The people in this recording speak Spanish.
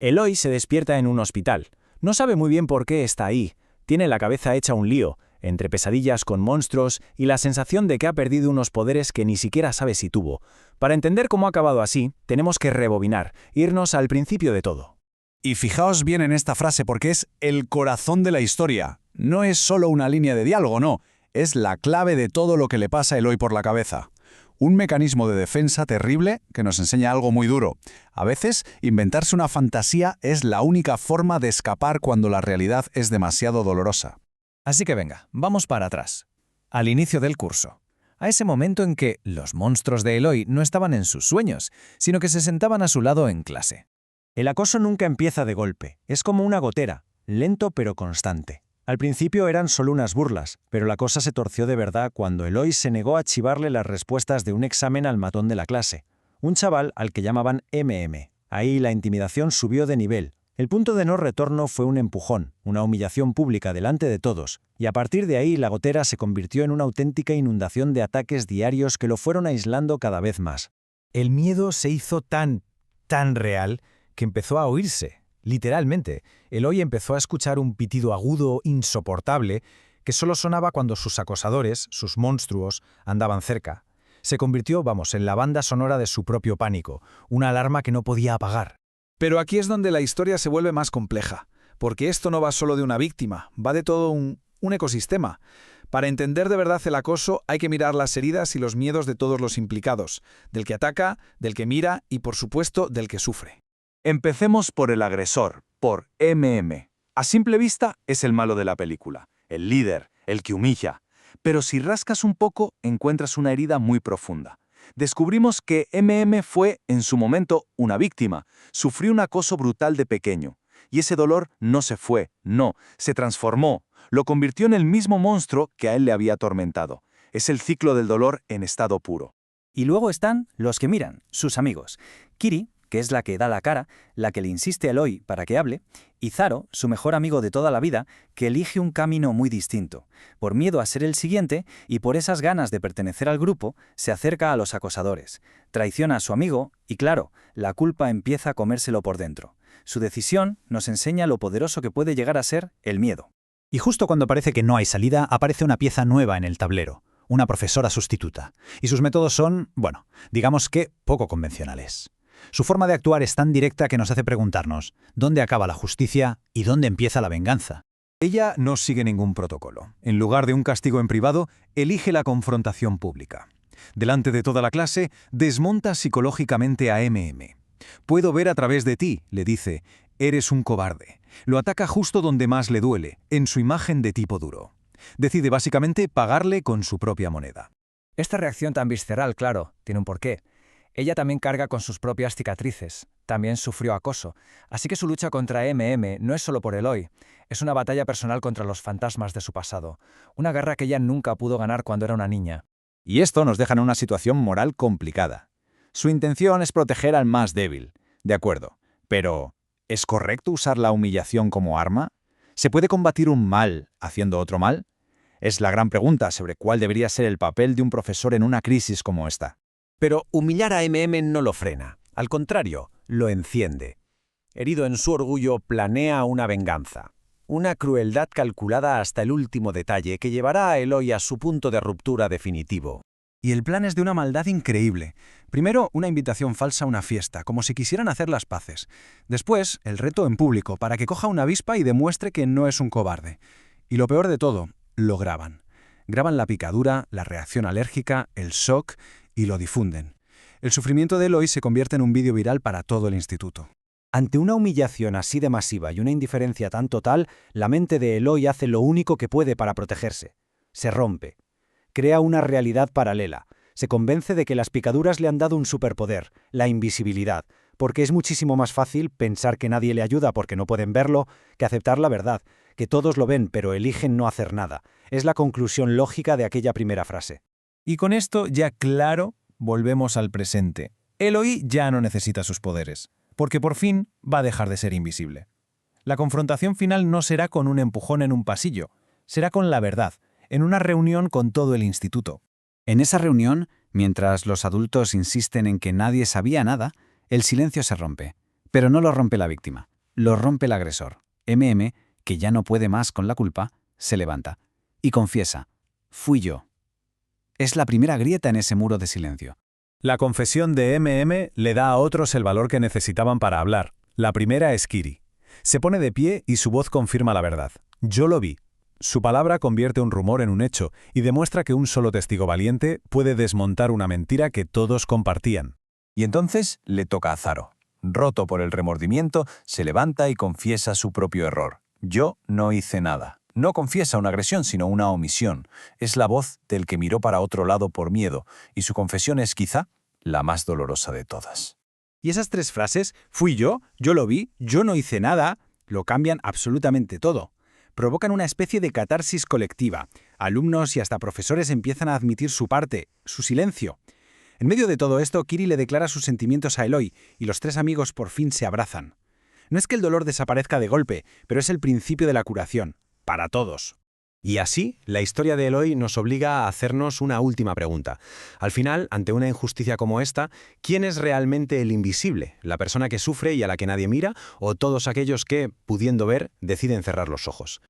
Eloy se despierta en un hospital. No sabe muy bien por qué está ahí. Tiene la cabeza hecha un lío, entre pesadillas con monstruos y la sensación de que ha perdido unos poderes que ni siquiera sabe si tuvo. Para entender cómo ha acabado así, tenemos que rebobinar, irnos al principio de todo. Y fijaos bien en esta frase porque es el corazón de la historia. No es solo una línea de diálogo, no. Es la clave de todo lo que le pasa a Eloy por la cabeza. Un mecanismo de defensa terrible que nos enseña algo muy duro. A veces, inventarse una fantasía es la única forma de escapar cuando la realidad es demasiado dolorosa. Así que venga, vamos para atrás. Al inicio del curso. A ese momento en que los monstruos de Eloy no estaban en sus sueños, sino que se sentaban a su lado en clase. El acoso nunca empieza de golpe. Es como una gotera, lento pero constante. Al principio eran solo unas burlas, pero la cosa se torció de verdad cuando Eloy se negó a chivarle las respuestas de un examen al matón de la clase, un chaval al que llamaban MM. Ahí la intimidación subió de nivel. El punto de no retorno fue un empujón, una humillación pública delante de todos, y a partir de ahí la gotera se convirtió en una auténtica inundación de ataques diarios que lo fueron aislando cada vez más. El miedo se hizo tan real que empezó a oírse. Literalmente, Eloy empezó a escuchar un pitido agudo, insoportable, que solo sonaba cuando sus acosadores, sus monstruos, andaban cerca. Se convirtió, en la banda sonora de su propio pánico, una alarma que no podía apagar. Pero aquí es donde la historia se vuelve más compleja, porque esto no va solo de una víctima, va de todo un ecosistema. Para entender de verdad el acoso hay que mirar las heridas y los miedos de todos los implicados, del que ataca, del que mira y, por supuesto, del que sufre. Empecemos por el agresor, por MM. A simple vista es el malo de la película, el líder, el que humilla. Pero si rascas un poco, encuentras una herida muy profunda. Descubrimos que MM fue, en su momento, una víctima. Sufrió un acoso brutal de pequeño. Y ese dolor no se fue, no, se transformó. Lo convirtió en el mismo monstruo que a él le había atormentado. Es el ciclo del dolor en estado puro. Y luego están los que miran, sus amigos. Kiri, que es la que da la cara, la que le insiste a Eloy para que hable, y Zaro, su mejor amigo de toda la vida, que elige un camino muy distinto. Por miedo a ser el siguiente y por esas ganas de pertenecer al grupo, se acerca a los acosadores, traiciona a su amigo y, claro, la culpa empieza a comérselo por dentro. Su decisión nos enseña lo poderoso que puede llegar a ser el miedo. Y justo cuando parece que no hay salida, aparece una pieza nueva en el tablero, una profesora sustituta. Y sus métodos son, digamos que poco convencionales. Su forma de actuar es tan directa que nos hace preguntarnos ¿dónde acaba la justicia y dónde empieza la venganza? Ella no sigue ningún protocolo. En lugar de un castigo en privado, elige la confrontación pública. Delante de toda la clase, desmonta psicológicamente a MM. «Puedo ver a través de ti», le dice, «eres un cobarde». Lo ataca justo donde más le duele, en su imagen de tipo duro. Decide básicamente pagarle con su propia moneda. Esta reacción tan visceral, claro, tiene un porqué. Ella también carga con sus propias cicatrices, también sufrió acoso, así que su lucha contra MM no es solo por Eloy, es una batalla personal contra los fantasmas de su pasado, una guerra que ella nunca pudo ganar cuando era una niña. Y esto nos deja en una situación moral complicada. Su intención es proteger al más débil, de acuerdo, pero ¿es correcto usar la humillación como arma? ¿Se puede combatir un mal haciendo otro mal? Es la gran pregunta sobre cuál debería ser el papel de un profesor en una crisis como esta. Pero humillar a MM no lo frena. Al contrario, lo enciende. Herido en su orgullo, planea una venganza. Una crueldad calculada hasta el último detalle que llevará a Eloy a su punto de ruptura definitivo. Y el plan es de una maldad increíble. Primero, una invitación falsa a una fiesta, como si quisieran hacer las paces. Después, el reto en público, para que coja una avispa y demuestre que no es un cobarde. Y lo peor de todo, lo graban. Graban la picadura, la reacción alérgica, el shock y lo difunden. El sufrimiento de Eloy se convierte en un vídeo viral para todo el instituto. Ante una humillación así de masiva y una indiferencia tan total, la mente de Eloy hace lo único que puede para protegerse. Se rompe. Crea una realidad paralela. Se convence de que las picaduras le han dado un superpoder, la invisibilidad, porque es muchísimo más fácil pensar que nadie le ayuda porque no pueden verlo, que aceptar la verdad, que todos lo ven pero eligen no hacer nada. Es la conclusión lógica de aquella primera frase. Y con esto ya claro, volvemos al presente. Eloy ya no necesita sus poderes, porque por fin va a dejar de ser invisible. La confrontación final no será con un empujón en un pasillo, será con la verdad, en una reunión con todo el instituto. En esa reunión, mientras los adultos insisten en que nadie sabía nada, el silencio se rompe. Pero no lo rompe la víctima, lo rompe el agresor. MM, que ya no puede más con la culpa, se levanta y confiesa: fui yo. Es la primera grieta en ese muro de silencio. La confesión de MM le da a otros el valor que necesitaban para hablar. La primera es Kiri. Se pone de pie y su voz confirma la verdad. Yo lo vi. Su palabra convierte un rumor en un hecho y demuestra que un solo testigo valiente puede desmontar una mentira que todos compartían. Y entonces le toca a Zaro. Roto por el remordimiento, se levanta y confiesa su propio error. Yo no hice nada. No confiesa una agresión, sino una omisión. Es la voz del que miró para otro lado por miedo, y su confesión es quizá la más dolorosa de todas. Y esas 3 frases, fui yo lo vi, yo no hice nada, lo cambian absolutamente todo. Provocan una especie de catarsis colectiva. Alumnos y hasta profesores empiezan a admitir su parte, su silencio. En medio de todo esto, Kiri le declara sus sentimientos a Eloy y los 3 amigos por fin se abrazan. No es que el dolor desaparezca de golpe, pero es el principio de la curación, para todos. Y así, la historia de Eloy nos obliga a hacernos una última pregunta. Al final, ante una injusticia como esta, ¿quién es realmente el invisible? ¿La persona que sufre y a la que nadie mira? ¿O todos aquellos que, pudiendo ver, deciden cerrar los ojos?